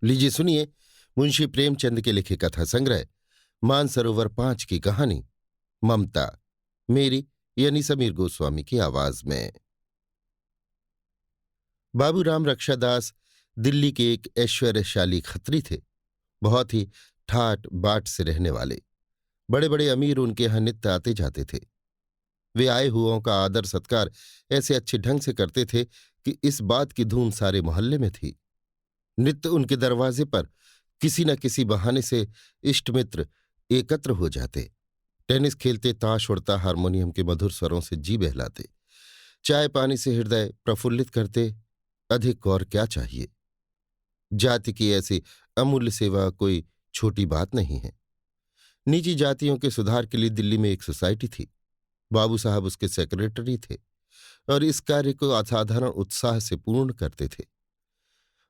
लीजिए सुनिए मुंशी प्रेमचंद के लिखे कथा संग्रह मानसरोवर 5 की कहानी ममता, मेरी यानी समीर गोस्वामी की आवाज में। बाबूराम रक्षादास दिल्ली के एक ऐश्वर्यशाली खत्री थे। बहुत ही ठाट बाट से रहने वाले। बड़े बड़े अमीर उनके यहाँ नित्य आते जाते थे। वे आए हुओं का आदर सत्कार ऐसे अच्छे ढंग से करते थे कि इस बात की धूम सारे मोहल्ले में थी। नित्य उनके दरवाजे पर किसी न किसी बहाने से इष्ट मित्र एकत्र हो जाते। टेनिस खेलते, ताश उड़ता, हारमोनियम के मधुर स्वरों से जी बहलाते, चाय पानी से हृदय प्रफुल्लित करते। अधिक और क्या चाहिए। जाति की ऐसी अमूल्य सेवा कोई छोटी बात नहीं है। निजी जातियों के सुधार के लिए दिल्ली में एक सोसाइटी थी। बाबू साहब उसके सेक्रेटरी थे और इस कार्य को असाधारण उत्साह से पूर्ण करते थे।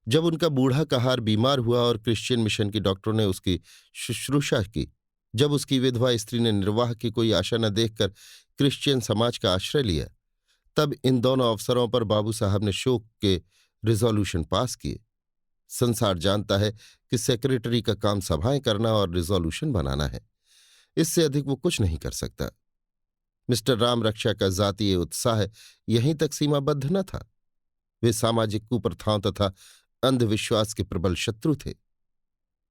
जब उनका बूढ़ा कहार बीमार हुआ और क्रिश्चियन मिशन की डॉक्टरों ने उसकी शुश्रूषा की, जब उसकी विधवा स्त्री ने निर्वाह की कोई आशा न देखकर क्रिश्चियन समाज का आश्रय लिया, तब इन दोनों अवसरों पर बाबू साहब ने शोक के रिजोल्यूशन पास किए। संसार जानता है कि सेक्रेटरी का काम सभाएं करना और रिजोल्यूशन बनाना है। इससे अधिक वो कुछ नहीं कर सकता। मिस्टर राम रक्षा का जातीय उत्साह यहीं तक सीमाबद्ध न था। वे सामाजिक कुप्रथाओं तथा अंधविश्वास के प्रबल शत्रु थे।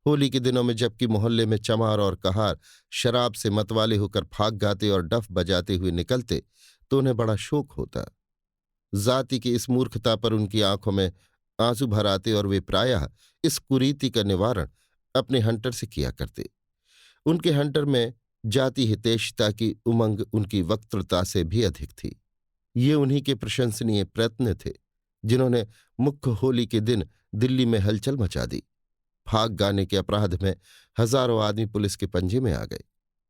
होली के दिनों में जबकि मोहल्ले में चमार और कहार शराब से मतवाले होकर फाग गाते और डफ बजाते हुए निकलते तो उन्हें बड़ा शोक होता। जाति की इस मूर्खता पर उनकी आंखों में आंसू भर आते और वे प्रायः इस कुरीति का निवारण अपने हंटर से किया करते। उनके हंटर में जाति हितैषिता की उमंग उनकी वक्तृता से भी अधिक थी। ये उन्हीं के प्रशंसनीय प्रयत्न थे जिन्होंने मुख्य होली के दिन दिल्ली में हलचल मचा दी। फाग गाने के अपराध में हजारों आदमी पुलिस के पंजे में आ गए।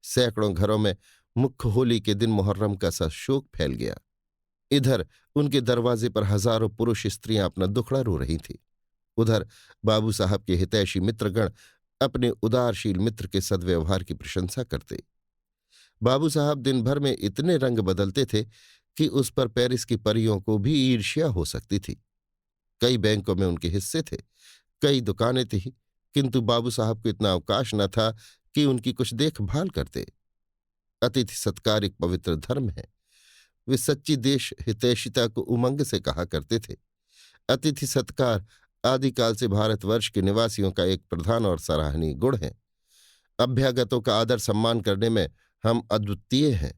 सैकड़ों घरों में मुख्य होली के दिन मुहर्रम का सा शोक फैल गया। इधर उनके दरवाजे पर हजारों पुरुष स्त्रियां अपना दुखड़ा रो रही थीं। उधर बाबू साहब के हितैषी मित्रगण अपने उदारशील मित्र के सद्व्यवहार की प्रशंसा करते। बाबू साहब दिन भर में इतने रंग बदलते थे कि उस पर पेरिस की परियों को भी ईर्ष्या हो सकती थी। कई बैंकों में उनके हिस्से थे, कई दुकानें थीं, किंतु बाबू साहब को इतना अवकाश न था कि उनकी कुछ देखभाल करते। अतिथि सत्कार एक पवित्र धर्म है। वे सच्ची देश हितैषिता को उमंग से कहा करते थे। अतिथि सत्कार आदिकाल से भारतवर्ष के निवासियों का एक प्रधान और सराहनीय गुण है। अभ्यागतों का आदर सम्मान करने में हम अद्वितीय हैं।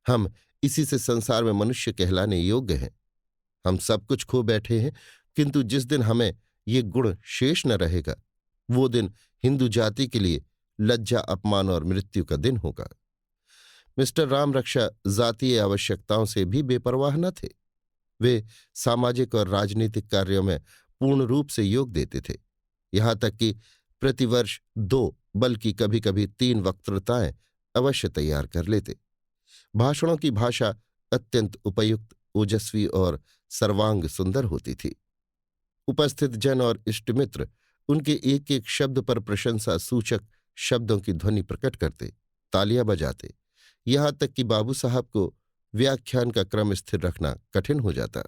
हम इसी से संसार में मनुष्य कहलाने योग्य हैं। हम सब कुछ खो बैठे हैं, किंतु जिस दिन हमें ये गुण शेष न रहेगा, वो दिन हिंदू जाति के लिए लज्जा, अपमान और मृत्यु का दिन होगा। मिस्टर राम रक्षा जातीय आवश्यकताओं से भी बेपरवाह न थे। वे सामाजिक और राजनीतिक कार्यों में पूर्ण रूप से योग देते थे। यहां तक कि प्रतिवर्ष 2 बल्कि कभी कभी 3 वक्तृताएं अवश्य तैयार कर लेते। भाषणों की भाषा अत्यंत उपयुक्त, ओजस्वी और सर्वांग सुंदर होती थी। उपस्थित जन और इष्टमित्र उनके एक एक शब्द पर प्रशंसा सूचक शब्दों की ध्वनि प्रकट करते, तालियां बजाते। यहां तक कि बाबू साहब को व्याख्यान का क्रम स्थिर रखना कठिन हो जाता।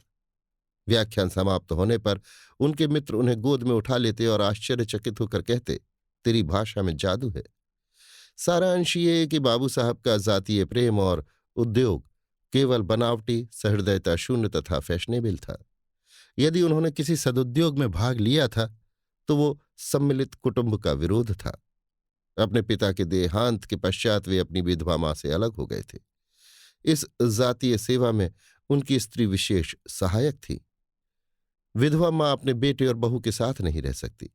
व्याख्यान समाप्त होने पर उनके मित्र उन्हें गोद में उठा लेते और आश्चर्यचकित होकर कहते, तेरी भाषा में जादू है। सारांश ये कि बाबू साहब का जातीय प्रेम और उद्योग केवल बनावटी, सहृदयता शून्य तथा फैशनेबल था। यदि उन्होंने किसी सदुद्योग में भाग लिया था तो वो सम्मिलित कुटुंब का विरोध था। अपने पिता के देहांत के पश्चात वे अपनी विधवा मां से अलग हो गए थे। इस जातीय सेवा में उनकी स्त्री विशेष सहायक थी। विधवा मां अपने बेटे और बहू के साथ नहीं रह सकती।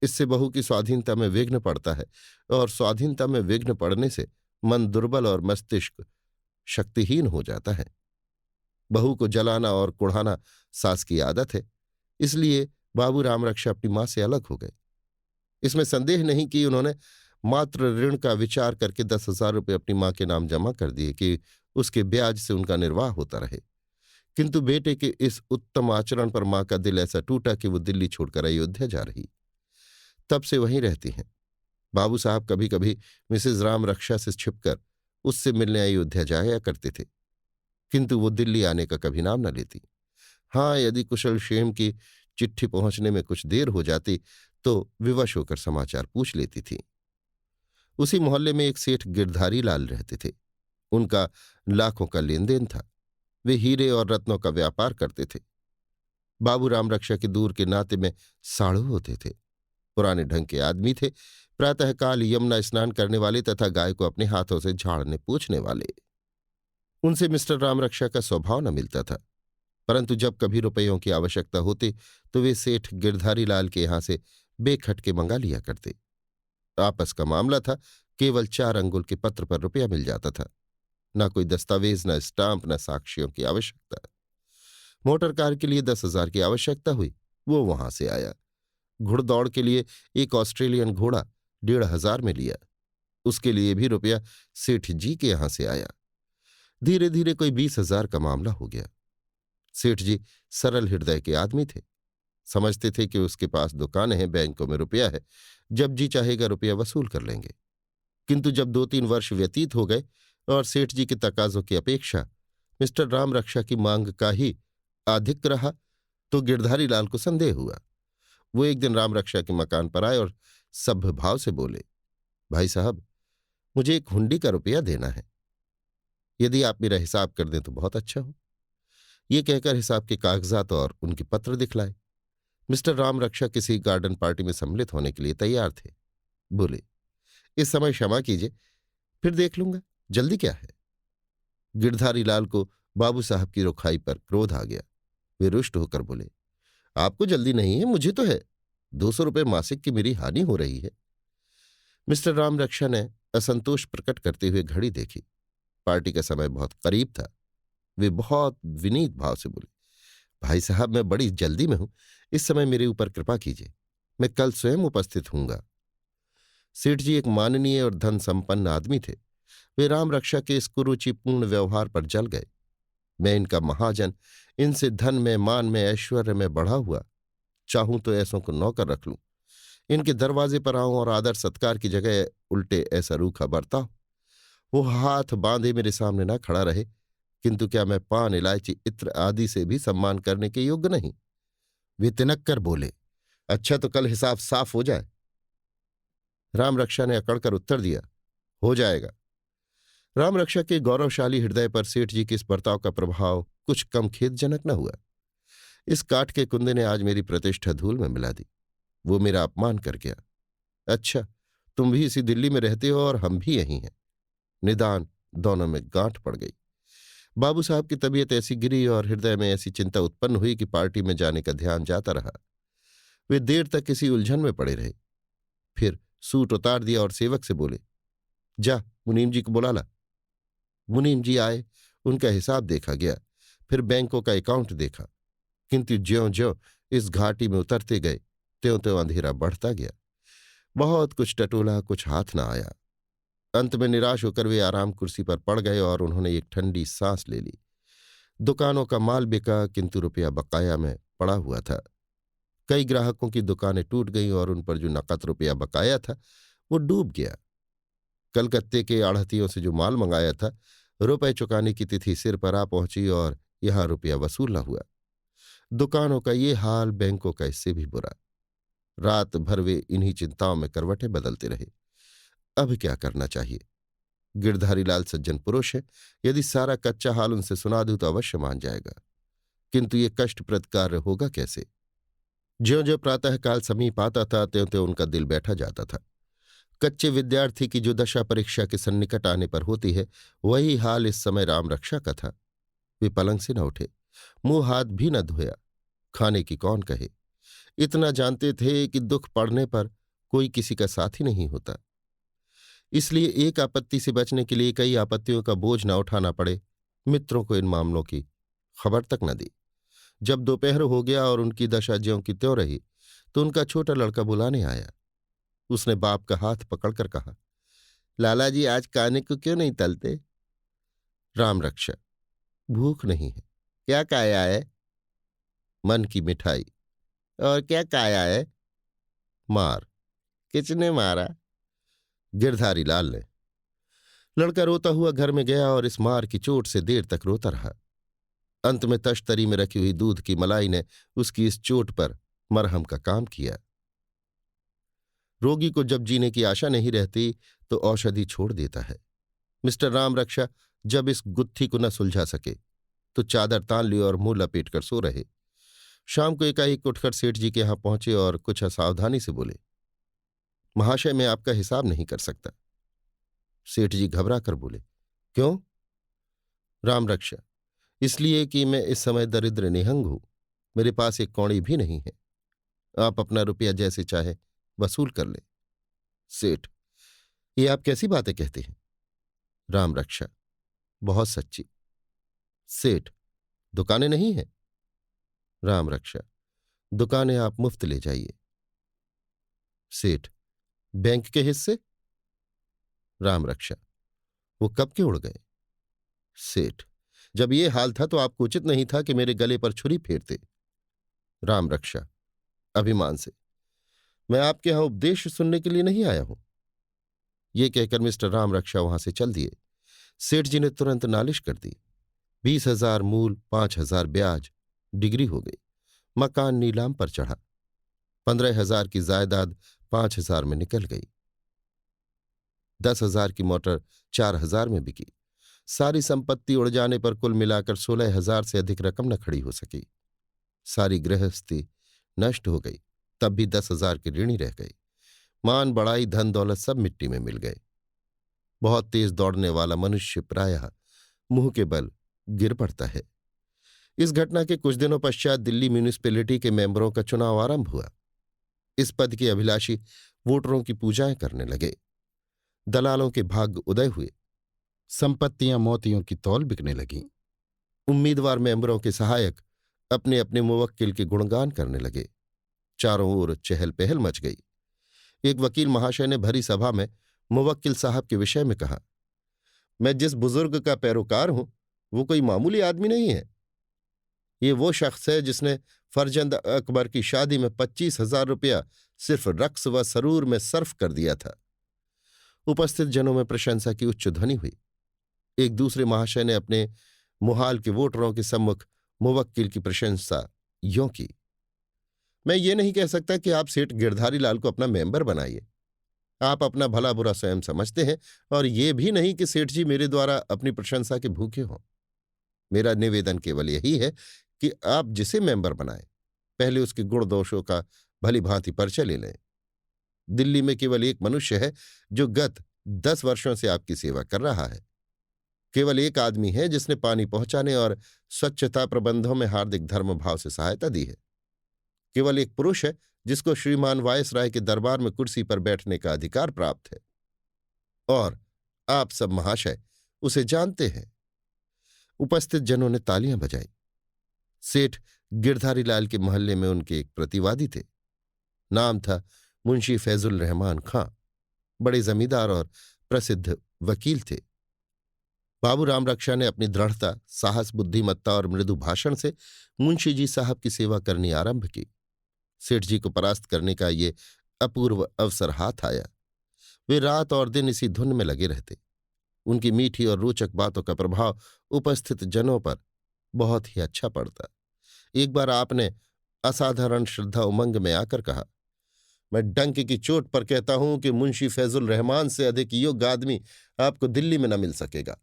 इससे बहू की स्वाधीनता में विघ्न पड़ता है और स्वाधीनता में विघ्न पड़ने से मन दुर्बल और मस्तिष्क शक्तिहीन हो जाता है। बहू को जलाना और कुढ़ाना सास की आदत है। इसलिए बाबू राम रक्षा अपनी मां से अलग हो गए। इसमें संदेह नहीं कि उन्होंने मात्र ऋण का विचार करके 10,000 रुपये अपनी मां के नाम जमा कर दिए कि उसके ब्याज से उनका निर्वाह होता रहे। किंतु बेटे के इस उत्तम आचरण पर मां का दिल ऐसा टूटा कि वो दिल्ली छोड़कर अयोध्या जा रही। तब से वहीं रहती हैं। बाबू साहब कभी कभी मिसेज राम रक्षा से छिपकर उससे मिलने अयोध्या जाया करते थे, किंतु वो दिल्ली आने का कभी नाम न लेती। हाँ, यदि कुशल क्षेम की चिट्ठी पहुंचने में कुछ देर हो जाती तो विवश होकर समाचार पूछ लेती थीं। उसी मोहल्ले में एक सेठ गिरधारी लाल रहते थे। उनका लाखों का लेन देन था। वे हीरे और रत्नों का व्यापार करते थे। बाबू राम रक्षा के दूर के नाते में साढ़ू होते थे। पुराने ढंग के आदमी थे। प्रातःकाल यमुना स्नान करने वाले तथा गाय को अपने हाथों से झाड़ने पूछने वाले। उनसे मिस्टर राम रक्षा का स्वभाव न मिलता था, परंतु जब कभी रुपयों की आवश्यकता होती तो वे सेठ गिरधारी लाल के यहां से बेखटके मंगा लिया करते। आपस का मामला था। केवल 4 अंगुल के पत्र पर रुपया मिल जाता था। न कोई दस्तावेज, न स्टाम्प, न साक्ष्यों की आवश्यकता। मोटर कार के लिए 10,000 की आवश्यकता हुई, वो वहां से आया। घुड़दौड़ के लिए एक ऑस्ट्रेलियन घोड़ा 1,500 में लिया, उसके लिए भी रुपया सेठ जी के यहां से आया। धीरे धीरे कोई 20,000 का मामला हो गया। सेठ जी सरल हृदय के आदमी थे। समझते थे कि उसके पास दुकानें हैं, बैंकों में रुपया है, जब जी चाहेगा रुपया वसूल कर लेंगे। किंतु जब 2-3 वर्ष व्यतीत हो गए और सेठ जी के तकाजों की अपेक्षा मिस्टर राम रक्षा की मांग का ही अधिक रहा, तो गिरधारी लाल को संदेह हुआ। वो एक दिन राम रक्षा के मकान पर आए और सभ्य भाव से बोले, भाई साहब, मुझे एक हुंडी का रुपया देना है। यदि आप मेरा हिसाब कर दें तो बहुत अच्छा हो। ये कहकर हिसाब के कागजात और उनके पत्र दिखलाए। मिस्टर राम रक्षा किसी गार्डन पार्टी में सम्मिलित होने के लिए तैयार थे। बोले, इस समय क्षमा कीजिए, फिर देख लूंगा, जल्दी क्या है। गिरधारी लाल को बाबू साहब की रुखाई पर क्रोध आ गया। वे रुष्ट होकर बोले, आपको जल्दी नहीं है, मुझे तो है। 200 रुपये मासिक की मेरी हानि हो रही है। मिस्टर राम रक्षा ने असंतोष प्रकट करते हुए घड़ी देखी। पार्टी का समय बहुत करीब था। वे बहुत विनीत भाव से बोले, भाई साहब, मैं बड़ी जल्दी में हूं, इस समय मेरे ऊपर कृपा कीजिए, मैं कल स्वयं उपस्थित हूंगा। सेठ जी एक माननीय और धन संपन्न आदमी थे। वे राम रक्षा के इस कुरुचिपूर्ण व्यवहार पर जल गए। मैं इनका महाजन, इनसे धन में, मान में, ऐश्वर्य में बढ़ा हुआ, चाहूं तो ऐसों को नौकर रख लूं, इनके दरवाजे पर आऊं और आदर सत्कार की जगह उल्टे ऐसा रूखा बरताव। वो हाथ बांधे मेरे सामने न खड़ा रहे, किंतु क्या मैं पान, इलायची, इत्र आदि से भी सम्मान करने के योग्य नहीं? वे तिनक कर बोले, अच्छा तो कल हिसाब साफ हो जाए। राम रक्षा ने अकड़कर उत्तर दिया, हो जाएगा। राम रक्षा के गौरवशाली हृदय पर सेठ जी के इस बर्ताव का प्रभाव कुछ कम खेदजनक न हुआ। इस काठ के कुंदे ने आज मेरी प्रतिष्ठा धूल में मिला दी। वो मेरा अपमान कर गया। अच्छा, तुम भी इसी दिल्ली में रहते हो और हम भी यहीं हैं। निदान दोनों में गांठ पड़ गई। बाबू साहब की तबीयत ऐसी गिरी और हृदय में ऐसी चिंता उत्पन्न हुई कि पार्टी में जाने का ध्यान जाता रहा। वे देर तक किसी उलझन में पड़े रहे। फिर सूट उतार दिया और सेवक से बोले, जा मुनीम जी को बुला ला। मुनीम जी आए। उनका हिसाब देखा गया, फिर बैंकों का अकाउंट देखा, किंतु ज्यों ज्यों इस घाटी में उतरते गए त्यों त्यों अंधेरा बढ़ता गया। बहुत कुछ टटोला, कुछ हाथ न आया। अंत में निराश होकर वे आराम कुर्सी पर पड़ गए और उन्होंने एक ठंडी सांस ले ली। दुकानों का माल बिका, किंतु रुपया बकाया में पड़ा हुआ था। कई ग्राहकों की दुकानें टूट गईं और उन पर जो नकद रुपया बकाया था वो डूब गया। कलकत्ते के आढ़तियों से जो माल मंगाया था, रुपए चुकाने की तिथि सिर पर आ पहुंची और यहां रुपया वसूल न हुआ। दुकानों का ये हाल, बैंकों का इससे भी बुरा। रात भर वे इन्हीं चिंताओं में करवटें बदलते रहे। अब क्या करना चाहिए? गिरधारी लाल सज्जन पुरुष है, यदि सारा कच्चा हाल उनसे सुना दूं तो अवश्य मान जाएगा, किंतु ये कष्टप्रद कार्य होगा कैसे? ज्यों ज्यों प्रातःकाल समीप आता था त्यों त्यों उनका दिल बैठा जाता था। कच्चे विद्यार्थी की जो दशा परीक्षा के सन्निकट आने पर होती है, वही हाल इस समय राम रक्षा का था। वे पलंग से न उठे, मुंह हाथ भी न धोया। खाने की कौन कहे। इतना जानते थे कि दुख पड़ने पर कोई किसी का साथी नहीं होता, इसलिए एक आपत्ति से बचने के लिए कई आपत्तियों का बोझ न उठाना पड़े, मित्रों को इन मामलों की खबर तक न दी। जब दोपहर हो गया और उनकी दशा ज्यों की त्यों रही, तो उनका छोटा लड़का बुलाने आया। उसने बाप का हाथ पकड़कर कहा, लाला जी, आज काने को क्यों नहीं तलते? राम रक्षा, भूख नहीं है। क्या काया है? मन की मिठाई। और क्या काया है? मार। किसने मारा? गिरधारी लाल ने। लड़का रोता हुआ घर में गया और इस मार की चोट से देर तक रोता रहा। अंत में तश्तरी में रखी हुई दूध की मलाई ने उसकी इस चोट पर मरहम का काम किया। रोगी को जब जीने की आशा नहीं रहती तो औषधि छोड़ देता है। मिस्टर राम रक्षा जब इस गुत्थी को न सुलझा सके तो चादर तान ली और मुंह लपेट कर सो रहे। शाम को एकाएक उठकर सेठ जी के यहां पहुंचे और कुछ असावधानी से बोले, महाशय, मैं आपका हिसाब नहीं कर सकता। सेठ जी घबरा कर बोले, क्यों? राम रक्षा, इसलिए कि मैं इस समय दरिद्र निहंग हूं, मेरे पास एक कौड़ी भी नहीं है। आप अपना रुपया जैसे चाहे वसूल कर ले। सेठ, ये आप कैसी बातें कहते हैं? राम रक्षा, बहुत सच्ची। सेठ, दुकानें नहीं हैं? राम रक्षा, दुकानें आप मुफ्त ले जाइए। सेठ, बैंक के हिस्से? राम रक्षा, वो कब के उड़ गए? सेठ, जब ये हाल था तो आपको उचित नहीं था कि मेरे गले पर छुरी फेरते। राम रक्षा, अभिमान से, मैं आपके यहां उपदेश सुनने के लिए नहीं आया हूं। ये कहकर मिस्टर राम रक्षा वहां से चल दिए। सेठ जी ने तुरंत नालिश कर दी। 20,000 मूल, 5,000 ब्याज, डिग्री हो गई। मकान नीलाम पर चढ़ा। 15,000 की जायदाद 5,000 में निकल गई। 10,000 की मोटर 4,000 में बिकी। सारी संपत्ति उड़ जाने पर कुल मिलाकर 16,000 से अधिक रकम न खड़ी हो सकी। सारी गृहस्थी नष्ट हो गई, तब भी 10,000 की ऋणी रह गई। मान बढ़ाई, धन दौलत सब मिट्टी में मिल गए। बहुत तेज दौड़ने वाला मनुष्य प्रायः मुंह के बल गिर पड़ता है। इस घटना के कुछ दिनों पश्चात दिल्ली म्यूनिसिपैलिटी के मेंबरों का चुनाव आरंभ हुआ। इस पद के अभिलाषी वोटरों की पूजाएं करने लगे। दलालों के भाग्य उदय हुए। संपत्तियां मोतियों की तौल बिकने लगीं। उम्मीदवार मेंबरों के सहायक अपने अपने मुवक्किल के गुणगान करने लगे। चारों ओर चहल पहल मच गई। एक वकील महाशय ने भरी सभा में मुवक्किल साहब के विषय में कहा, मैं जिस बुजुर्ग का पैरोकार हूं वो कोई मामूली आदमी नहीं है। ये वो शख्स है जिसने फरजंद अकबर की शादी में 25,000 रुपया सिर्फ रक्स व सरूर में सर्फ कर दिया था। उपस्थित जनों में प्रशंसा की उच्च ध्वनि हुई। एक दूसरे महाशय ने अपने मुहाल के वोटरों के सम्मुख मुवक्किल की प्रशंसा यों की, मैं ये नहीं कह सकता कि आप सेठ गिरधारी लाल को अपना मेंबर बनाइए। आप अपना भला बुरा स्वयं समझते हैं, और ये भी नहीं कि सेठ जी मेरे द्वारा अपनी प्रशंसा के भूखे हों। मेरा निवेदन केवल यही है कि आप जिसे मेंबर बनाएं, पहले उसके गुण दोषों का भली भांति परिचय ले लें। दिल्ली में केवल एक मनुष्य है जो गत 10 वर्षों से आपकी सेवा कर रहा है। केवल एक आदमी है जिसने पानी पहुंचाने और स्वच्छता प्रबंधों में हार्दिक धर्म भाव से सहायता दी है। केवल एक पुरुष है जिसको श्रीमान वायसराय के दरबार में कुर्सी पर बैठने का अधिकार प्राप्त है, और आप सब महाशय उसे जानते हैं। उपस्थित जनों ने तालियां बजाई। सेठ गिरधारी लाल के मोहल्ले में उनके एक प्रतिवादी थे। नाम था मुंशी फैजुल रहमान खां। बड़े जमींदार और प्रसिद्ध वकील थे। बाबू राम रक्षा ने अपनी दृढ़ता, साहस, बुद्धिमत्ता और मृदु भाषण से मुंशी जी साहब की सेवा करनी आरंभ की। सेठ जी को परास्त करने का ये अपूर्व अवसर हाथ आया। वे रात और दिन इसी धुन में लगे रहते। उनकी मीठी और रोचक बातों का प्रभाव उपस्थित जनों पर बहुत ही अच्छा पड़ता। एक बार आपने असाधारण श्रद्धा उमंग में आकर कहा, मैं डंक की चोट पर कहता हूं कि मुंशी फैजुल रहमान से अधिक योग्य आदमी आपको दिल्ली में न मिल सकेगा।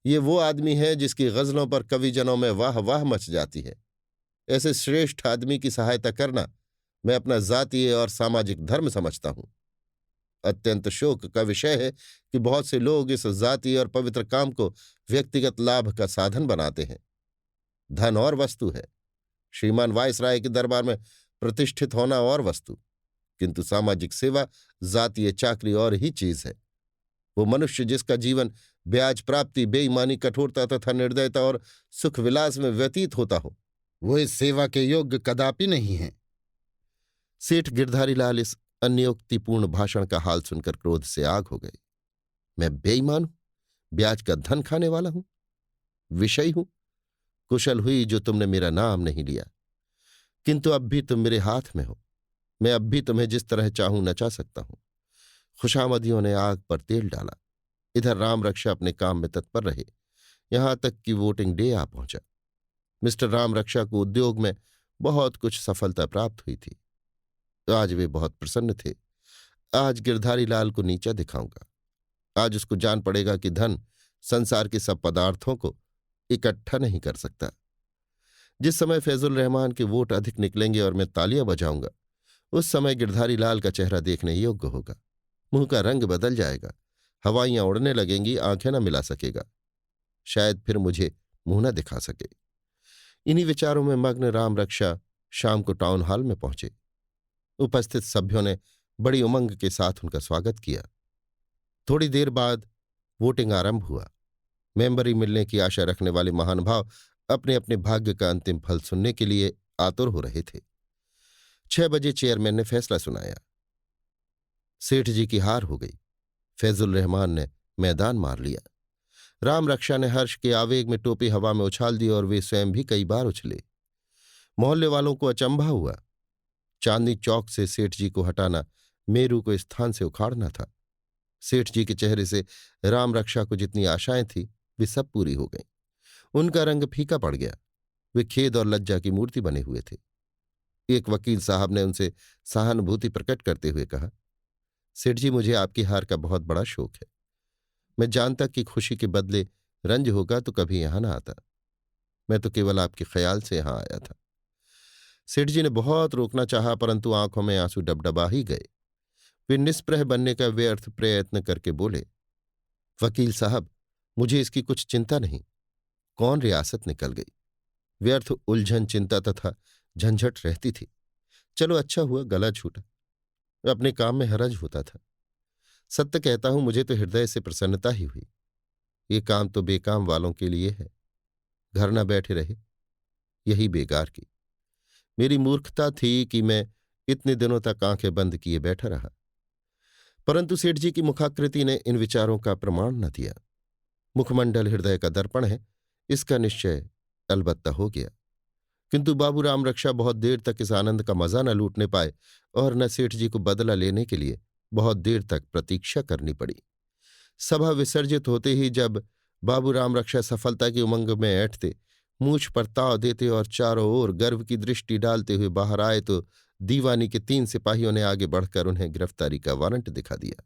ये वो आदमी है जिसकी गजलों पर कविजनों में वाह वाह मच जाती है। ऐसे श्रेष्ठ आदमी की सहायता करना मैं अपना जातीय और सामाजिक धर्म समझता हूं। अत्यंत शोक का विषय है कि बहुत से लोग इस जातीय और पवित्र काम को व्यक्तिगत लाभ का साधन बनाते हैं। धन और वस्तु है, श्रीमान वायसराय के दरबार में प्रतिष्ठित होना और वस्तु, किंतु सामाजिक सेवा, जातीय चाकरी और ही चीज है। वो मनुष्य जिसका जीवन ब्याज प्राप्ति, बेईमानी, कठोरता तथा निर्दयता और सुख विलास में व्यतीत होता हो, वो इस सेवा के योग्य कदापि नहीं है। सेठ गिरधारी लाल इस अन्योक्तिपूर्ण भाषण का हाल सुनकर क्रोध से आग हो गए। मैं बेईमान हूं, ब्याज का धन खाने वाला हूं, विषयी हूं। कुशल हुई जो तुमने मेरा नाम नहीं लिया, किंतु अब भी तुम मेरे हाथ में हो। मैं अब भी तुम्हें जिस तरह चाहूं नचा सकता हूं। खुशामदियों ने आग पर तेल डाला। इधर राम रक्षा अपने काम में तत्पर रहे, यहां तक कि वोटिंग डे आ पहुंचा। मिस्टर राम रक्षा को उद्योग में बहुत कुछ सफलता प्राप्त हुई थी। आज वे बहुत प्रसन्न थे। आज गिरधारी लाल को नीचा दिखाऊंगा। आज उसको जान पड़ेगा कि धन संसार के सब पदार्थों को इकट्ठा नहीं कर सकता। जिस समय फैजुल रहमान के वोट अधिक निकलेंगे और मैं तालियां बजाऊंगा, उस समय गिरधारी लाल का चेहरा देखने योग्य होगा। मुंह का रंग बदल जाएगा, हवाइयां उड़ने लगेंगी, आंखें न मिला सकेगा, शायद फिर मुझे मुंह न दिखा सके। इन्हीं विचारों में मग्न राम रक्षा शाम को टाउन हॉल में पहुंचे। उपस्थित सभ्यों ने बड़ी उमंग के साथ उनका स्वागत किया। थोड़ी देर बाद वोटिंग आरंभ हुआ। मेंबरी मिलने की आशा रखने वाले महानुभाव अपने अपने भाग्य का अंतिम फल सुनने के लिए आतुर हो रहे थे। 6 बजे चेयरमैन ने फैसला सुनाया। सेठ जी की हार हो गई। फैजुल रहमान ने मैदान मार लिया। राम रक्षा ने हर्ष के आवेग में टोपी हवा में उछाल दी और वे स्वयं भी कई बार उछले। मोहल्ले वालों को अचंभा हुआ। चांदनी चौक से सेठ जी को हटाना मेरू को स्थान से उखाड़ना था। सेठ जी के चेहरे से राम रक्षा को जितनी आशाएं थी वे सब पूरी हो गईं। उनका रंग फीका पड़ गया। वे खेद और लज्जा की मूर्ति बने हुए थे। एक वकील साहब ने उनसे सहानुभूति प्रकट करते हुए कहा, सेठ जी, मुझे आपकी हार का बहुत बड़ा शोक है। मैं जानता कि खुशी के बदले रंज होगा तो कभी यहां ना आता। मैं तो केवल आपके ख्याल से यहां आया था। सेठ जी ने बहुत रोकना चाहा, परंतु आंखों में आंसू डबडबा ही गए। वे निष्प्रह बनने का व्यर्थ प्रयत्न करके बोले, वकील साहब, मुझे इसकी कुछ चिंता नहीं। कौन रियासत निकल गई, व्यर्थ उलझन, चिंता तथा झंझट रहती थी। चलो अच्छा हुआ गला छूटा, अपने काम में हरज होता था। सत्य कहता हूं, मुझे तो हृदय से प्रसन्नता ही हुई। ये काम तो बेकाम वालों के लिए है। घर न बैठे रहे, यही बेकार की। मेरी मूर्खता थी कि मैं इतने दिनों तक आंखें बंद किए बैठा रहा। परंतु सेठ जी की मुखाकृति ने इन विचारों का प्रमाण न दिया। मुखमंडल हृदय का दर्पण है, इसका निश्चय अलबत्ता हो गया। किंतु बाबू राम रक्षा बहुत देर तक इस आनंद का मजा न लूटने पाए और न सेठ जी को बदला लेने के लिए बहुत देर तक प्रतीक्षा करनी पड़ी। सभा विसर्जित होते ही जब बाबू राम रक्षा सफलता की उमंग में ऐंठते, मूछ पर ताव देते और चारों ओर गर्व की दृष्टि डालते हुए बाहर आए तो दीवानी के 3 सिपाहियों ने आगे बढ़कर उन्हें गिरफ्तारी का वारंट दिखा दिया।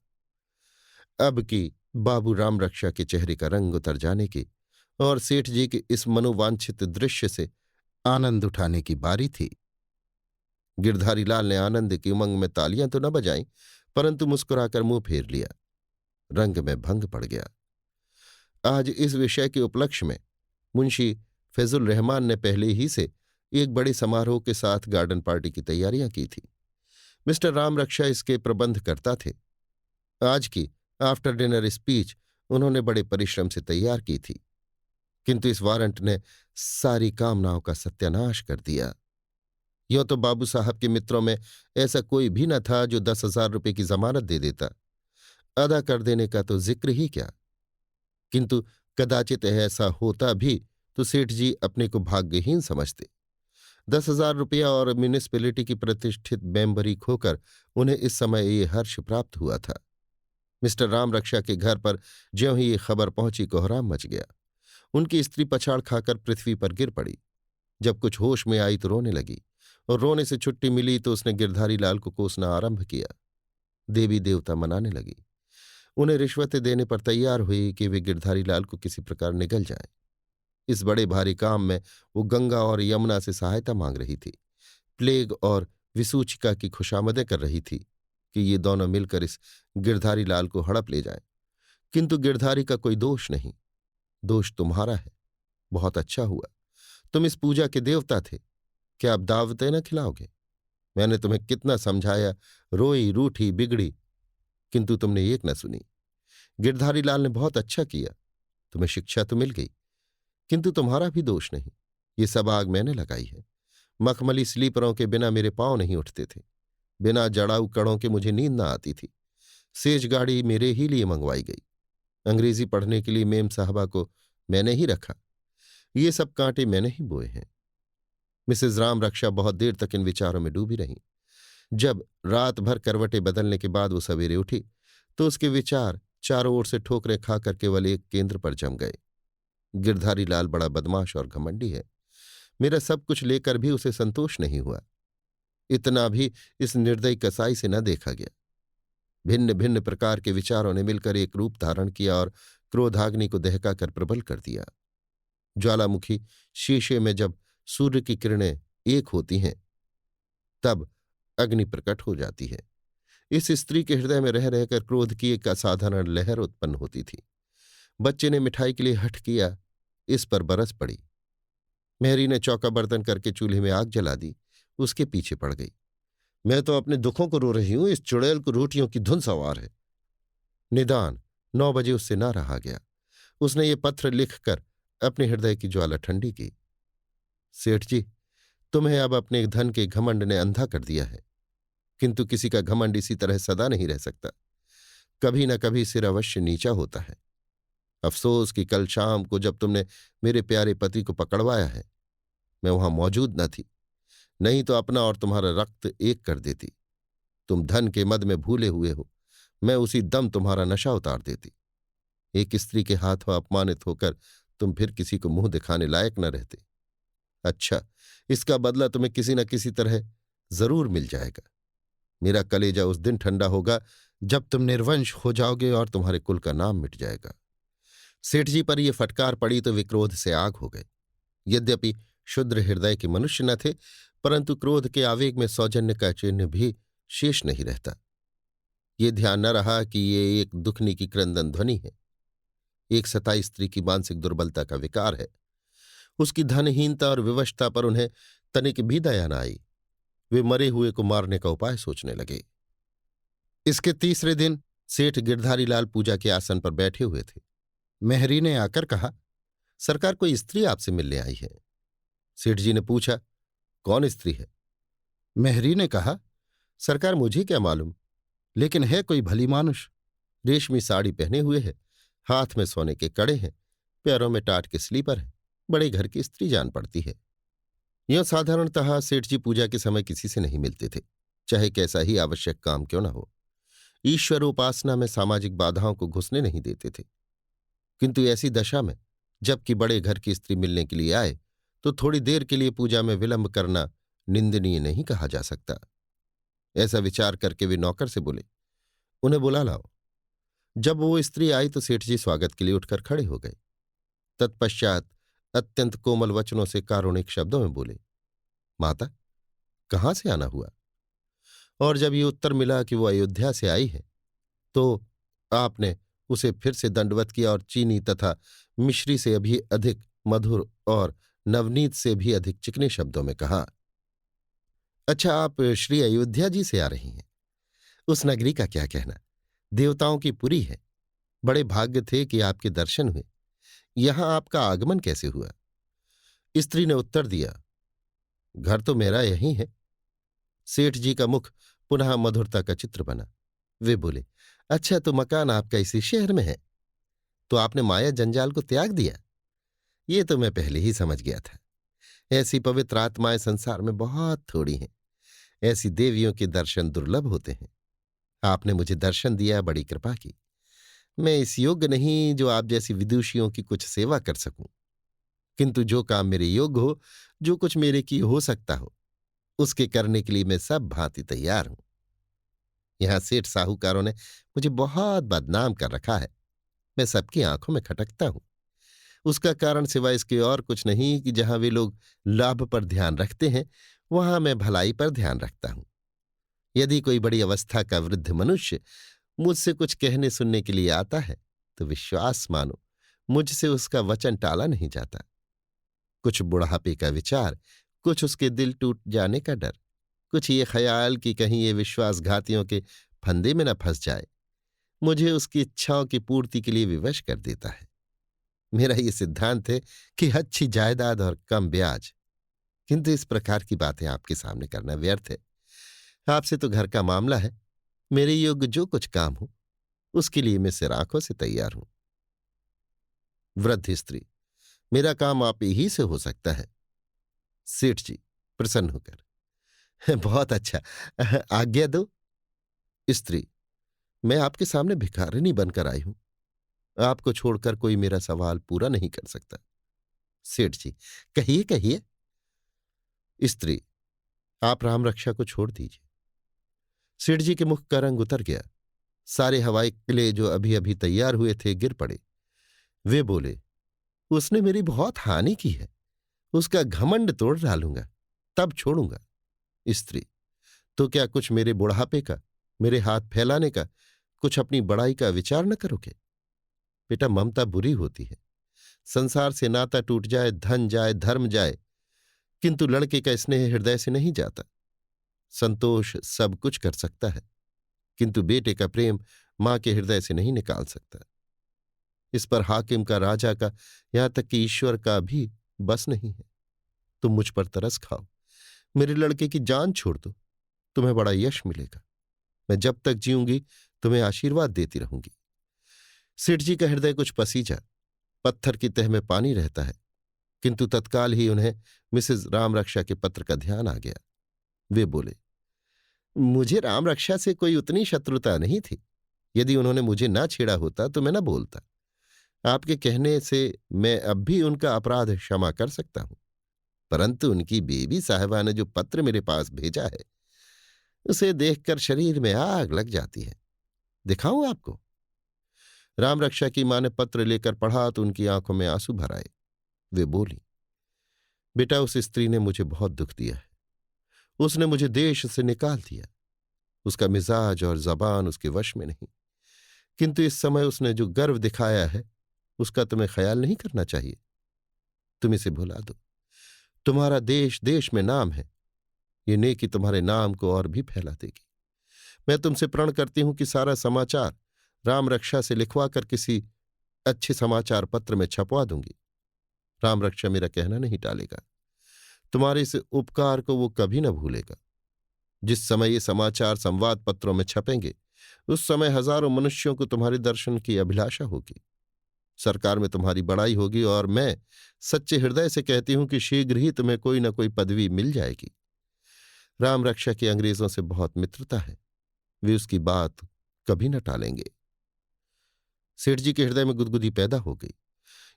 अब की बाबू राम रक्षा के चेहरे का रंग उतर जाने की और सेठ जी के इस मनोवांछित दृश्य से आनंद उठाने की बारी थी। गिरधारी लाल ने आनंद की उमंग में तालियां तो न बजाईं, परंतु मुस्कुराकर मुंह फेर लिया। रंग में भंग पड़ गया। आज इस विषय के उपलक्ष्य में मुंशी फैजुल रहमान ने पहले ही से एक बड़े समारोह के साथ गार्डन पार्टी की तैयारियां की थी। मिस्टर राम रक्षा इसके प्रबंध करता थे। आज की आफ्टर डिनर स्पीच उन्होंने बड़े परिश्रम से तैयार की थी, किंतु इस वारंट ने सारी कामनाओं का सत्यानाश कर दिया। यों तो बाबू साहब के मित्रों में ऐसा कोई भी न था जो 10,000 रुपये की जमानत दे देता। अदा कर देने का तो जिक्र ही क्या। किंतु कदाचित ऐसा होता भी तो सेठ जी अपने को भाग्यहीन समझते। 10,000 रुपया और म्यूनिसिपैलिटी की प्रतिष्ठित मेंबरी खोकर उन्हें इस समय ये हर्ष प्राप्त हुआ था। मिस्टर राम रक्षा के घर पर ज्यों ही ये खबर पहुंची, कोहराम मच गया। उनकी स्त्री पछाड़ खाकर पृथ्वी पर गिर पड़ी। जब कुछ होश में आई तो रोने लगी, और रोने से छुट्टी मिली तो उसने गिरधारी लाल को कोसना आरंभ किया। देवी देवता मनाने लगी। उन्हें रिश्वतें देने पर तैयार हुई कि वे गिरधारी लाल को किसी प्रकार निगल जाएं। इस बड़े भारी काम में वो गंगा और यमुना से सहायता मांग रही थी। प्लेग और विसूचिका की खुशामदें कर रही थी कि ये दोनों मिलकर इस गिरधारी लाल को हड़प ले जाएं। किंतु गिरधारी का कोई दोष नहीं, दोष तुम्हारा है। बहुत अच्छा हुआ, तुम इस पूजा के देवता थे। क्या आप दावतें न खिलाओगे? मैंने तुम्हें कितना समझाया, रोई, रूठी, बिगड़ी, किंतु तुमने एक न सुनी। गिरधारी लाल ने बहुत अच्छा किया, तुम्हें शिक्षा तो मिल गई, किंतु तुम्हारा भी दोष नहीं। ये सब आग मैंने लगाई है। मखमली स्लीपरों के बिना मेरे पांव नहीं उठते थे। बिना जड़ाऊ कड़ों के मुझे नींद न आती थी। सेज गाड़ी मेरे ही लिए मंगवाई गई। अंग्रेजी पढ़ने के लिए मेम साहबा को मैंने ही रखा। ये सब कांटे मैंने ही बोए हैं। मिसेज राम रक्षा बहुत देर तक इन विचारों में डूबी रहीं। जब रात भर करवटें बदलने के बाद वो सवेरे उठी तो उसके विचार चारों ओर से ठोकरें खाकर केवल एक केंद्र पर जम गए। गिरधारी लाल बड़ा बदमाश और घमंडी है। मेरा सब कुछ लेकर भी उसे संतोष नहीं हुआ। इतना भी इस निर्दयी कसाई से न देखा गया। भिन्न भिन्न प्रकार के विचारों ने मिलकर एक रूप धारण किया और क्रोधाग्नि को दहका कर प्रबल कर दिया। ज्वालामुखी शीशे में जब सूर्य की किरणें एक होती हैं तब अग्नि प्रकट हो जाती है। इस स्त्री के हृदय में रह रहकर क्रोध की एक असाधारण लहर उत्पन्न होती थी। बच्चे ने मिठाई के लिए हठ किया, इस पर बरस पड़ी। मेहरी ने चौका बर्तन करके चूल्हे में आग जला दी, उसके पीछे पड़ गई। मैं तो अपने दुखों को रो रही हूं, इस चुड़ैल को रोटियों की धुन सवार है। निदान 9 बजे उससे ना रहा गया। उसने ये पत्र लिखकर अपने हृदय की ज्वाला ठंडी की। सेठ जी, तुम्हें अब अपने धन के घमंड ने अंधा कर दिया है, किंतु किसी का घमंड इसी तरह सदा नहीं रह सकता। कभी न कभी सिर अवश्य नीचा होता है। अफसोस कि कल शाम को जब तुमने मेरे प्यारे पति को पकड़वाया है, मैं वहां मौजूद न थी, नहीं तो अपना और तुम्हारा रक्त एक कर देती। तुम धन के मद में भूले हुए हो, मैं उसी दम तुम्हारा नशा उतार देती। एक स्त्री के हाथों अपमानित होकर तुम फिर किसी को मुंह दिखाने लायक न रहते। अच्छा, इसका बदला तुम्हें किसी न किसी तरह जरूर मिल जाएगा। मेरा कलेजा उस दिन ठंडा होगा जब तुम निर्वंश हो जाओगे और तुम्हारे कुल का नाम मिट जाएगा। सेठ जी पर यह फटकार पड़ी तो वे क्रोध से आग हो गए। यद्यपि शुद्र हृदय के मनुष्य न थे, परंतु क्रोध के आवेग में सौजन्य का चिन्ह भी शेष नहीं रहता। ये ध्यान न रहा कि ये एक दुखनी की क्रंदन ध्वनि है, एक सताई स्त्री की मानसिक दुर्बलता का विकार है। उसकी धनहीनता और विवशता पर उन्हें तनिक भी दया न आई। वे मरे हुए को मारने का उपाय सोचने लगे। इसके तीसरे दिन सेठ गिरधारी लाल पूजा के आसन पर बैठे हुए थे। मेहरी ने आकर कहा, सरकार कोई स्त्री आपसे मिलने आई है। सेठ जी ने पूछा, कौन स्त्री है? मेहरी ने कहा, सरकार मुझे क्या मालूम, लेकिन है कोई भली मानुष। रेशमी साड़ी पहने हुए है, हाथ में सोने के कड़े हैं, पैरों में टाट के स्लीपर है, बड़े घर की स्त्री जान पड़ती है। यह साधारणतः सेठ जी पूजा के समय किसी से नहीं मिलते थे, चाहे कैसा ही आवश्यक काम क्यों न हो। ईश्वर उपासना में सामाजिक बाधाओं को घुसने नहीं देते थे। किंतु ऐसी दशा में जबकि बड़े घर की स्त्री मिलने के लिए आए तो थोड़ी देर के लिए पूजा में विलंब करना निंदनीय नहीं कहा जा सकता। ऐसा विचार करके वे नौकर से बोले, उन्हें बुला लाओ। जब वो स्त्री आई तो सेठ जी स्वागत के लिए उठकर खड़े हो गए। तत्पश्चात अत्यंत कोमल वचनों से कारुणिक शब्दों में बोले, माता, कहाँ से आना हुआ? और जब ये उत्तर मिला कि वो अयोध्या से आई है तो आपने उसे फिर से दंडवत किया और चीनी तथा मिश्री से भी अधिक मधुर और नवनीत से भी अधिक चिकने शब्दों में कहा, अच्छा, आप श्री अयोध्या जी से आ रही हैं। उस नगरी का क्या कहना, देवताओं की पुरी है। बड़े भाग्य थे कि आपके दर्शन हुए। यहां आपका आगमन कैसे हुआ? स्त्री ने उत्तर दिया, घर तो मेरा यही है। सेठ जी का मुख पुनः मधुरता का चित्र बना। वे बोले, अच्छा, तो मकान आपका इसी शहर में है? तो आपने माया जंजाल को त्याग दिया? ये तो मैं पहले ही समझ गया था। ऐसी पवित्र आत्माएं संसार में बहुत थोड़ी हैं। ऐसी देवियों के दर्शन दुर्लभ होते हैं। आपने मुझे दर्शन दिया, बड़ी कृपा की। मैं इस योग्य नहीं जो आप जैसी विदुषियों की कुछ सेवा कर सकूं, किंतु जो काम मेरे योग्य हो, जो कुछ मेरे की हो सकता हो, उसके करने के लिए मैं सब भांति तैयार हूं। यहां सेठ साहूकारों ने मुझे बहुत बदनाम कर रखा है। मैं सबकी आंखों में खटकता हूं। उसका कारण सिवाय इसके और कुछ नहीं कि जहां वे लोग लाभ पर ध्यान रखते हैं, वहां मैं भलाई पर ध्यान रखता हूं। यदि कोई बड़ी अवस्था का वृद्ध मनुष्य मुझसे कुछ कहने सुनने के लिए आता है तो विश्वास मानो, मुझसे उसका वचन टाला नहीं जाता। कुछ बुढ़ापे का विचार, कुछ उसके दिल टूट जाने का डर, कुछ ये ख्याल कि कहीं ये विश्वासघातियों के फंदे में न फंस जाए, मुझे उसकी इच्छाओं की पूर्ति के लिए विवश कर देता है। मेरा ये सिद्धांत है कि अच्छी जायदाद और कम ब्याज, किंतु इस प्रकार की बातें आपके सामने करना व्यर्थ है। आपसे तो घर का मामला है। मेरे योग्य जो कुछ काम हो उसके लिए मैं सिर आंखों से तैयार हूं। वृद्ध स्त्री, मेरा काम आप ही से हो सकता है। सेठ जी प्रसन्न होकर, बहुत अच्छा, आज्ञा दो। स्त्री, मैं आपके सामने भिखारिनी बनकर आई हूं। आपको छोड़कर कोई मेरा सवाल पूरा नहीं कर सकता। सेठ जी, कहिए कहिए। स्त्री, आप राम रक्षा को छोड़ दीजिए। सेठ जी के मुख का रंग उतर गया। सारे हवाई किले जो अभी अभी तैयार हुए थे गिर पड़े। वे बोले, उसने मेरी बहुत हानि की है, उसका घमंड तोड़ डालूंगा, तब छोड़ूंगा। स्त्री, तो क्या कुछ मेरे बुढ़ापे का, मेरे हाथ फैलाने का, कुछ अपनी बड़ाई का विचार न करोगे? बेटा, ममता बुरी होती है। संसार से नाता टूट जाए, धन जाए, धर्म जाए, किंतु लड़के का स्नेह हृदय से नहीं जाता। संतोष सब कुछ कर सकता है, किंतु बेटे का प्रेम मां के हृदय से नहीं निकाल सकता। इस पर हाकिम का, राजा का, यहां तक कि ईश्वर का भी बस नहीं है। तुम मुझ पर तरस खाओ, मेरे लड़के की जान छोड़ दो, तुम्हें बड़ा यश मिलेगा। मैं जब तक जीऊंगी तुम्हें आशीर्वाद देती रहूंगी। सेठ जी का हृदय कुछ पसीजा, पत्थर की तह में पानी रहता है, किंतु तत्काल ही उन्हें मिसेज रामरक्षा के पत्र का ध्यान आ गया। वे बोले, मुझे रामरक्षा से कोई उतनी शत्रुता नहीं थी। यदि उन्होंने मुझे ना छेड़ा होता तो मैं न बोलता। आपके कहने से मैं अब भी उनका अपराध क्षमा कर सकता हूं, परंतु उनकी बीवी साहिबा ने जो पत्र मेरे पास भेजा है, उसे देखकर शरीर में आग लग जाती है। दिखाऊं आपको? रामरक्षा की मां ने पत्र लेकर पढ़ा तो उनकी आंखों में आंसू भर आए। वे बोली, बेटा, उस स्त्री ने मुझे बहुत दुख दिया है। उसने मुझे देश से निकाल दिया। उसका मिजाज और जबान उसके वश में नहीं, किंतु इस समय उसने जो गर्व दिखाया है उसका तुम्हें ख्याल नहीं करना चाहिए। तुम इसे भुला दो। तुम्हारा देश देश में नाम है, ये नेकी तुम्हारे नाम को और भी फैला देगी। मैं तुमसे प्रण करती हूं कि सारा समाचार रामरक्षा से लिखवा कर किसी अच्छे समाचार पत्र में छपवा दूंगी। रामरक्षा मेरा कहना नहीं टालेगा। तुम्हारे इस उपकार को वो कभी न भूलेगा। जिस समय ये समाचार संवाद पत्रों में छपेंगे, उस समय हजारों मनुष्यों को तुम्हारे दर्शन की अभिलाषा होगी। सरकार में तुम्हारी बड़ाई होगी, और मैं सच्चे हृदय से कहती हूं कि शीघ्र ही तुम्हें कोई न कोई पदवी मिल जाएगी। रामरक्षा की अंग्रेजों से बहुत मित्रता है, वे उसकी बात कभी न टालेंगे। सेठ जी के हृदय में गुदगुदी पैदा हो गई।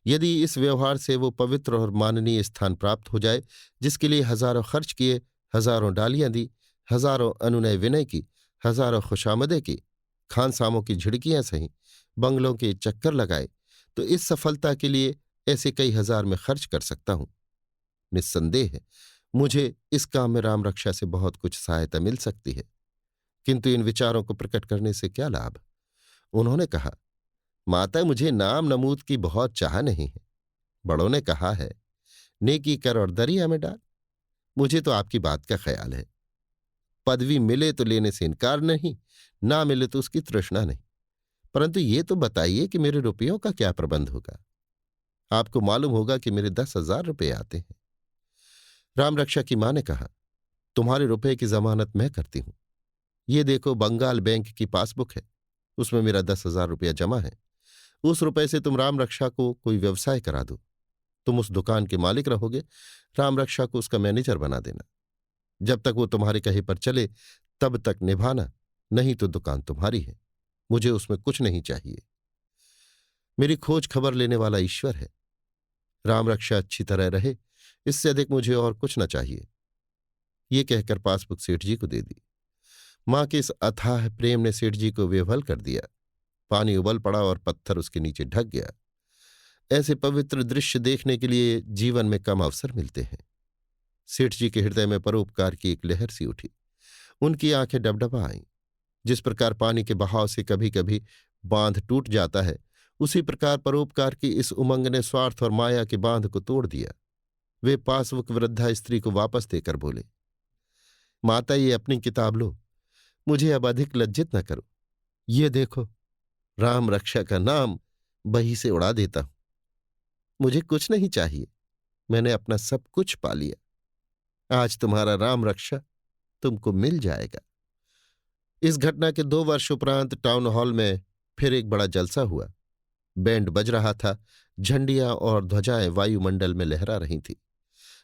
यदि इस व्यवहार से वो पवित्र और माननीय स्थान प्राप्त हो जाए, जिसके लिए हजारों खर्च किए, हजारों डालियां दी, हजारों अनुनय विनय की, हजारों खुशामदे की, खानसामों की झिड़कियां सही, बंगलों के चक्कर लगाए, तो इस सफलता के लिए ऐसे कई हजार में खर्च कर सकता हूं। निस्संदेह है मुझे इस काम में रामरक्षा से बहुत कुछ सहायता मिल सकती है, किंतु इन विचारों को प्रकट करने से क्या लाभ? उन्होंने कहा, माता, मुझे नाम नमूद की बहुत चाह नहीं है। बड़ों ने कहा है, नेकी कर और दरिया में डाल। मुझे तो आपकी बात का ख्याल है। पदवी मिले तो लेने से इनकार नहीं, ना मिले तो उसकी तृष्णा नहीं, परंतु ये तो बताइए कि मेरे रुपयों का क्या प्रबंध होगा? आपको मालूम होगा कि मेरे 10,000 रुपये आते हैं। रामरक्षा की मां ने कहा, तुम्हारे रुपए की जमानत मैं करती हूं। ये देखो, बंगाल बैंक की पासबुक है, उसमें मेरा 10,000 रुपया जमा है। उस रुपए से तुम रामरक्षा को कोई व्यवसाय करा दो। तुम उस दुकान के मालिक रहोगे, रामरक्षा को उसका मैनेजर बना देना। जब तक वो तुम्हारे कहे पर चले तब तक निभाना, नहीं तो दुकान तुम्हारी है। मुझे उसमें कुछ नहीं चाहिए। मेरी खोज खबर लेने वाला ईश्वर है। रामरक्षा अच्छी तरह रहे, इससे अधिक मुझे और कुछ न चाहिए। ये कहकर पासबुक सेठ जी को दे दी। मां के इस अथाह प्रेम ने सेठ जी को विह्वल कर दिया। पानी उबल पड़ा और पत्थर उसके नीचे ढक गया। ऐसे पवित्र दृश्य देखने के लिए जीवन में कम अवसर मिलते हैं। सेठ जी के हृदय में परोपकार की एक लहर सी उठी। उनकी आंखें डबडबा आईं। जिस प्रकार पानी के बहाव से कभी कभी बांध टूट जाता है, उसी प्रकार परोपकार की इस उमंग ने स्वार्थ और माया के बांध को तोड़ दिया। वे पासबुक वृद्धा स्त्री को वापस देकर बोले, माता, ये अपनी किताब लो, मुझे अब अधिक लज्जित न करो। ये देखो, राम रक्षा का नाम बही से उड़ा देता हूं। मुझे कुछ नहीं चाहिए, मैंने अपना सब कुछ पा लिया। आज तुम्हारा राम रक्षा तुमको मिल जाएगा। इस घटना के 2 वर्ष उपरांत टाउन हॉल में फिर एक बड़ा जलसा हुआ। बैंड बज रहा था, झंडियां और ध्वजाएं वायुमंडल में लहरा रही थीं।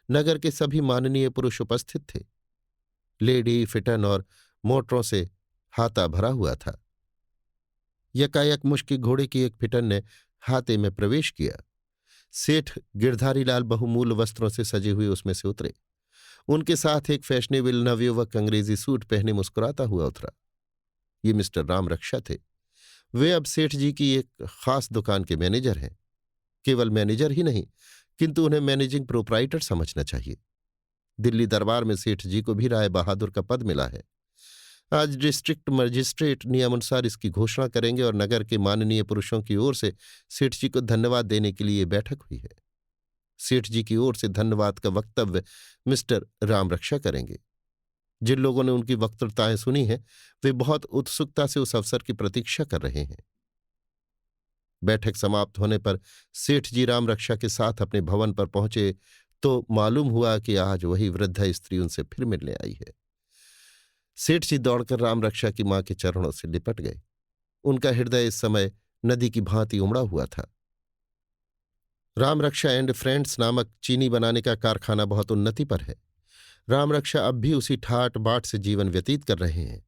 नगर के सभी माननीय पुरुष उपस्थित थे। लेडी फिटन और मोटरों से हाथा भरा हुआ था। यकायक मुश्किल घोड़े की एक फिटन ने हाथे में प्रवेश किया। सेठ गिरधारी लाल बहुमूल्य वस्त्रों से सजे हुए उसमें से उतरे। उनके साथ एक फैशनेबल नवयुवक अंग्रेजी सूट पहने मुस्कुराता हुआ उतरा। ये मिस्टर रामरक्षा थे। वे अब सेठ जी की एक खास दुकान के मैनेजर हैं। केवल मैनेजर ही नहीं, किंतु उन्हें मैनेजिंग प्रोप्राइटर समझना चाहिए। दिल्ली दरबार में सेठ जी को भी राय बहादुर का पद मिला है। आज डिस्ट्रिक्ट मजिस्ट्रेट नियमानुसार इसकी घोषणा करेंगे और नगर के माननीय पुरुषों की ओर से सेठ जी को धन्यवाद देने के लिए बैठक हुई है। सेठ जी की ओर से धन्यवाद का वक्तव्य मिस्टर राम रक्षा करेंगे। जिन लोगों ने उनकी वक्तृताएं सुनी हैं, वे बहुत उत्सुकता से उस अवसर की प्रतीक्षा कर रहे हैं। बैठक समाप्त होने पर सेठ जी राम रक्षा के साथ अपने भवन पर पहुंचे तो मालूम हुआ कि आज वही वृद्धा स्त्री उनसे फिर मिलने आई है। सेठ जी दौड़कर राम रक्षा की मां के चरणों से लिपट गए। उनका हृदय इस समय नदी की भांति उमड़ा हुआ था। राम रक्षा एंड फ्रेंड्स नामक चीनी बनाने का कारखाना बहुत उन्नति पर है। राम रक्षा अब भी उसी ठाट बाट से जीवन व्यतीत कर रहे हैं,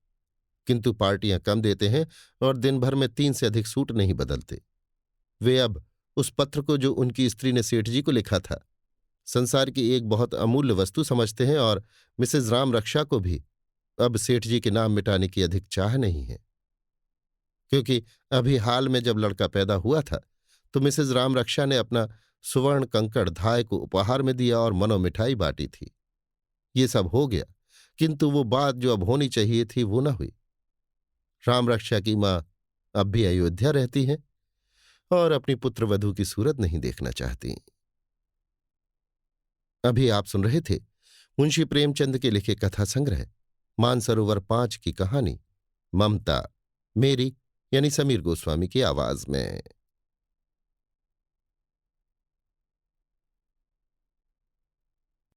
किंतु पार्टियां कम देते हैं और दिन भर में 3 से अधिक सूट नहीं बदलते। वे अब उस पत्र को जो उनकी स्त्री ने सेठ जी को लिखा था, संसार की एक बहुत अमूल्य वस्तु समझते हैं और मिसेज राम रक्षा को भी अब सेठ जी के नाम मिटाने की अधिक चाह नहीं है। क्योंकि अभी हाल में जब लड़का पैदा हुआ था तो मिसेज राम रक्षा ने अपना सुवर्ण कंकड़ धाय को उपहार में दिया और मनो मिठाई बांटी थी। ये सब हो गया, किंतु वो बात जो अब होनी चाहिए थी वो न हुई। राम रक्षा की मां अब भी अयोध्या रहती हैं और अपनी पुत्रवधू की सूरत नहीं देखना चाहती। अभी आप सुन रहे थे मुंशी प्रेमचंद के लिखे कथा संग्रह मानसरोवर 5 की कहानी ममता, मेरी यानी समीर गोस्वामी की आवाज में।